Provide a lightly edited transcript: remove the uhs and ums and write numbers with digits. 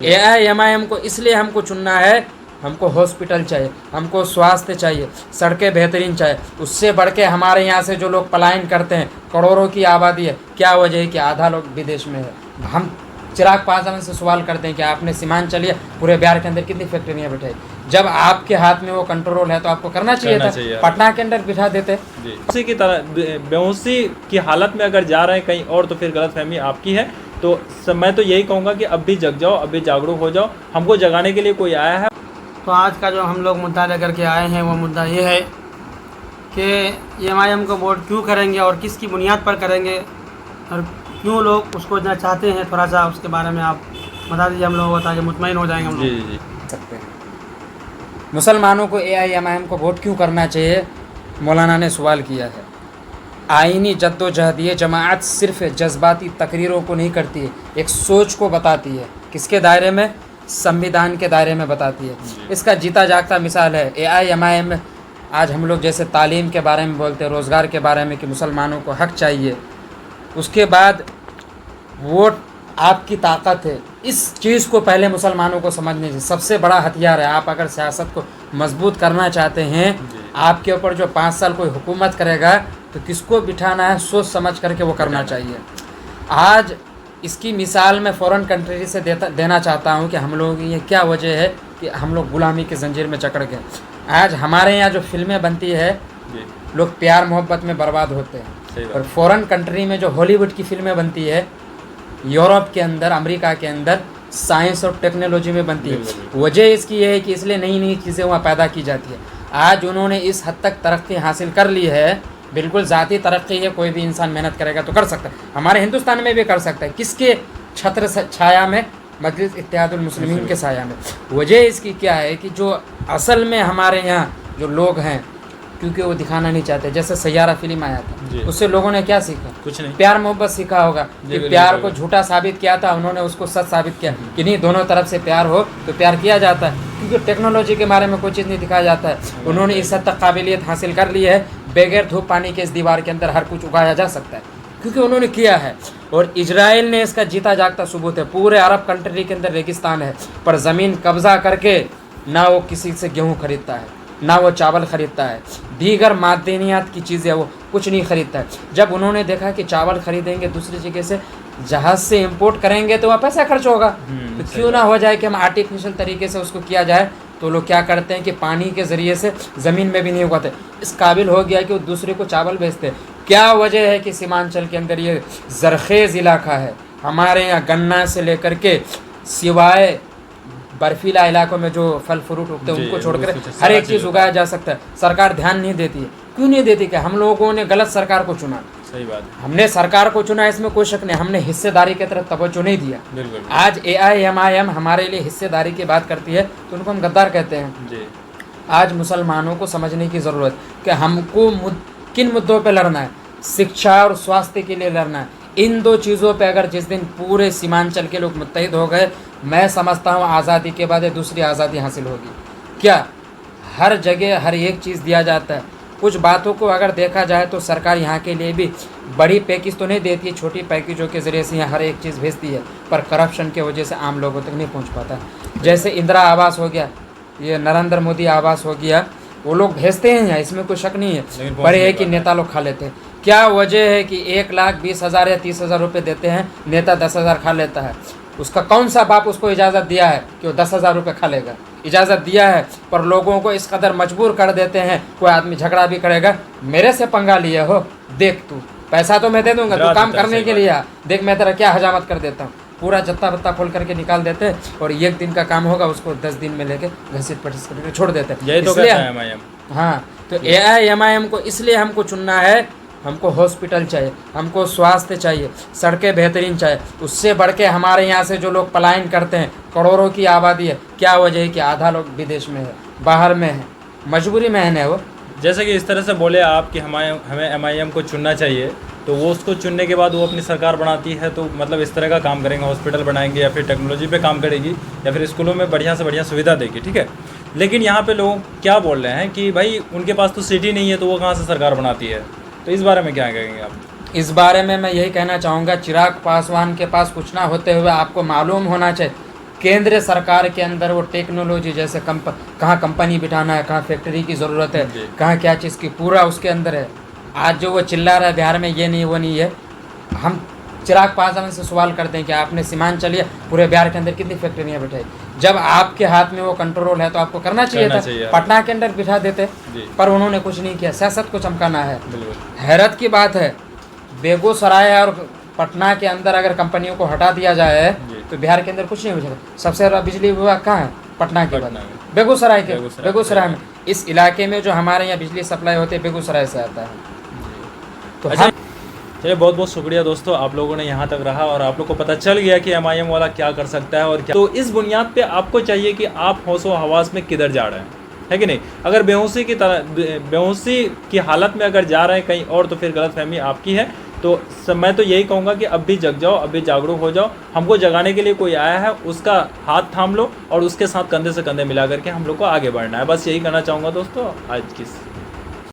AIMIM को इसलिए हमको चुनना है, हमको हॉस्पिटल चाहिए, हमको स्वास्थ्य चाहिए, सड़कें बेहतरीन चाहिए। उससे बढ़ के हमारे यहाँ से जो लोग पलायन करते हैं, करोड़ों की आबादी है, क्या वजह है कि आधा लोग विदेश में है। हम चिराग पासवान से सवाल करते हैं कि आपने सीमांचल या पूरे बिहार के अंदर कितनी फैक्ट्रियाँ बिठाई। जब आपके हाथ में वो कंट्रोल है तो आपको करना चाहिए था, पटना के अंदर बिठा देते। उसी की तरह बेहोशी की हालत में अगर जा रहे हैं कहीं और तो फिर गलतफहमी आपकी है। तो मैं तो यही कहूँगा कि अब भी जग जाओ, अब भी जागरूक हो जाओ। हमको जगाने के लिए कोई आया है। तो आज का जो हम लोग मुद्दा लेकर के आए हैं वो मुद्दा ये है कि MIM को वोट क्यों करेंगे और किसकी बुनियाद पर करेंगे और क्यों लोग उसको इतना चाहते हैं। थोड़ा सा उसके बारे में आप बता दीजिए हम लोगों को, ताकि मुतमईन हो जाएंगे हम लोग। जी सकते हैं मुसलमानों को AIMIM को वोट क्यों करना चाहिए। मौलाना ने सवाल किया है। आईनी जद्दोजहद ये जमाअत सिर्फ जज्बाती तकरीरों को नहीं करती है, एक सोच को बताती है। किसके दायरे में? संविधान के दायरे में बताती है। इसका जीता जागता मिसाल है AIMIM। आज हम लोग जैसे तालीम के बारे में बोलते हैं, रोज़गार के बारे में कि मुसलमानों को हक चाहिए, उसके बाद वोट आपकी ताकत है। इस चीज़ को पहले मुसलमानों को समझने चाहिए। सबसे बड़ा हथियार है। आप अगर सियासत को मजबूत करना चाहते हैं, आपके ऊपर जो 5 साल कोई हुकूमत करेगा तो किसको बिठाना है सोच समझ करके वो करना चाहिए। आज इसकी मिसाल मैं फ़ॉरेन कंट्री से देना चाहता हूँ कि हम लोगों की ये क्या वजह है कि हम लोग गुलामी की जंजीर में जकड़ गए। आज हमारे यहाँ जो फिल्में बनती है, लोग प्यार मोहब्बत में बर्बाद होते हैं, और फ़ॉरेन कंट्री में जो हॉलीवुड की फिल्में बनती है, यूरोप के अंदर, अमेरिका के अंदर साइंस और टेक्नोलॉजी में बनती है। वजह इसकी ये है कि इसलिए नई नई चीज़ें वहाँ पैदा की जाती है। आज उन्होंने इस हद तक तरक्की हासिल कर ली है, बिल्कुल ज़ाती तरक्की है। कोई भी इंसान मेहनत करेगा तो कर सकता है, हमारे हिंदुस्तान में भी कर सकता है। किसके छत्र छाया में? मजलिस इत्तेहादुल मुस्लिमीन के साया में। वजह इसकी क्या है कि जो असल में हमारे यहाँ जो लोग हैं, क्योंकि वो दिखाना नहीं चाहते। जैसे सैयारा फिल्म आया था, उससे लोगों ने क्या सीखा? कुछ नहीं, प्यार मोहब्बत सीखा होगा कि प्यार को झूठा साबित किया था, उन्होंने उसको सच साबित किया कि नहीं, दोनों तरफ से प्यार हो तो प्यार किया जाता है। क्योंकि टेक्नोलॉजी के बारे में कोई चीज़ नहीं दिखाया जाता है। उन्होंने इस हद तक काबिलियत हासिल कर ली है, बगैर धूप पानी के इस दीवार के अंदर हर कुछ उगाया जा सकता है, क्योंकि उन्होंने किया है। और इजराइल ने इसका जीता जागता सबूत है। पूरे अरब कंट्री के अंदर रेगिस्तान है, पर ज़मीन कब्जा करके ना वो किसी से गेहूँ खरीदता है, ना वो चावल ख़रीदता है, दीगर मादनियात की चीज़ें वो कुछ नहीं ख़रीदता है। जब उन्होंने देखा कि चावल ख़रीदेंगे दूसरी जगह से, जहाज़ से इंपोर्ट करेंगे तो वहाँ पैसा खर्च होगा, तो क्यों ना हो जाए कि हम आर्टिफिशियल तरीके से उसको किया जाए। तो लोग क्या करते हैं कि पानी के ज़रिए से ज़मीन में भी नहीं उगाते। इस काबिल हो गया कि वो दूसरे को चावल बेचते हैं। क्या वजह है कि सीमांचल के अंदर ये ज़रखेज़ इलाका है। हमारे यहाँ गन्ना से लेकर के सिवाय बर्फीला इलाकों में जो फल फ्रूट उगते हैं उनको छोड़कर हर एक चीज़ उगाया जा सकता है। सरकार ध्यान नहीं देती है। क्यों नहीं देती? कि हम लोगों ने गलत सरकार को चुना। सही बात है, हमने सरकार को चुना, इसमें कोई शक नहीं। हमने हिस्सेदारी की तरफ तवज्जो नहीं दिया। बिल्कुल। आज AIMIM हमारे लिए हिस्सेदारी की बात करती है तो उनको हम गद्दार कहते हैं। जी। आज मुसलमानों को समझने की ज़रूरत कि हमको किन मुद्दों पे लड़ना है। शिक्षा और स्वास्थ्य के लिए लड़ना है। इन दो चीज़ों पे अगर जिस दिन पूरे सीमांचल के लोग मुत्तहिद हो गए, मैं समझता हूँ आज़ादी के बाद दूसरी आज़ादी हासिल होगी। क्या हर जगह हर एक चीज़ दिया जाता है? कुछ बातों को अगर देखा जाए तो सरकार यहाँ के लिए भी बड़ी पैकेज तो नहीं देती है, छोटी पैकेजों के ज़रिए से यहाँ हर एक चीज़ भेजती है, पर करप्शन की वजह से आम लोगों तक नहीं पहुँच पाता। जैसे इंदिरा आवास हो गया, ये नरेंद्र मोदी आवास हो गया, वो लोग भेजते हैं यहाँ, इसमें कोई शक नहीं है, पर यह है कि नेता लोग खा लेते हैं। क्या वजह है कि 1,20,000 या 30,000 रुपये देते हैं, नेता 10,000 खा लेता है। उसका कौन सा बाप उसको इजाज़त दिया है कि वो 10,000 रुपये खा लेगा? इजाज़त दिया है, पर लोगों को इस कदर मजबूर कर देते हैं। कोई आदमी झगड़ा भी करेगा, मेरे से पंगा लिए हो, देख तू पैसा तो मैं दे दूंगा, तू काम करने के लिए देख मैं तेरा क्या हजामत कर देता हूँ। पूरा जत्ता बत्ता खोल करके निकाल देते हैं, और एक दिन का काम होगा उसको 10 दिन में लेके घसीट पटीस करके छोड़ देते हैं। यही तो कहता है MIM। हाँ, तो AIMIM को इसलिए हमको चुनना है, हमको हॉस्पिटल चाहिए, हमको स्वास्थ्य चाहिए, सड़कें बेहतरीन चाहिए। उससे बढ़ के हमारे यहाँ से जो लोग पलायन करते हैं, करोड़ों की आबादी है, क्या वजह है कि आधा लोग विदेश में है, बाहर में है, मजबूरी में है वो। जैसे कि इस तरह से बोले आप कि हमें MIM को चुनना चाहिए, तो वो उसको चुनने के बाद वो अपनी सरकार बनाती है, तो मतलब इस तरह का काम करेंगे, हॉस्पिटल बनाएंगे या फिर टेक्नोलॉजी पे काम करेगी या फिर स्कूलों में बढ़िया से बढ़िया सुविधा देगी, ठीक है। लेकिन यहाँ पे लोग क्या बोल रहे हैं कि भाई उनके पास तो सिटी नहीं है, तो वो कहाँ से सरकार बनाती है। तो इस बारे में क्या कहेंगे आप? इस बारे में मैं यही कहना चाहूँगा, चिराग पासवान के पास कुछ ना होते हुए आपको मालूम होना चाहिए केंद्र सरकार के अंदर वो टेक्नोलॉजी जैसे कहाँ कंपनी बिठाना है, कहाँ फैक्ट्री की ज़रूरत है, जी। कहाँ क्या चीज़ की, पूरा उसके अंदर है। आज जो वो चिल्ला रहा है बिहार में ये नहीं वो नहीं है, हम चिराग पासवान से सवाल करते हैं कि आपने सीमांचल पूरे बिहार के अंदर कितनी फैक्ट्रियाँ बिठाई। जब आपके हाथ में वो कंट्रोल है तो आपको करना चाहिए था। पटना के अंदर बिठा देते, पर उन्होंने कुछ नहीं किया। सियासत को चमकाना है। हैरत की बात है, बेगूसराय और पटना के अंदर अगर कंपनियों को हटा दिया जाए तो बिहार के अंदर कुछ नहीं हो जाएगा। सबसे ज़्यादा बिजली विभाग कहाँ है? पटना के बाद बेगूसराय में। इस इलाके में जो हमारे यहाँ बिजली सप्लाई होती है बेगूसराय से आता है। तो अच्छा, चलिए बहुत बहुत शुक्रिया दोस्तों, आप लोगों ने यहाँ तक रहा और आप लोग को पता चल गया कि MIM वाला क्या कर सकता है और क्या। तो इस बुनियाद पे आपको चाहिए कि आप होशो हवास में किधर जा रहे हैं, है कि नहीं। अगर बेहोशी की हालत में अगर जा रहे हैं कहीं और तो फिर गलतफहमी आपकी है। तो मैं तो यही कहूँगा कि अब भी जग जाओ, अब भी जागरूक हो जाओ। हमको जगाने के लिए कोई आया है, उसका हाथ थाम लो और उसके साथ कंधे से कंधे मिला करके हम लोग को आगे बढ़ना है। बस यही कहना चाहूँगा दोस्तों आज की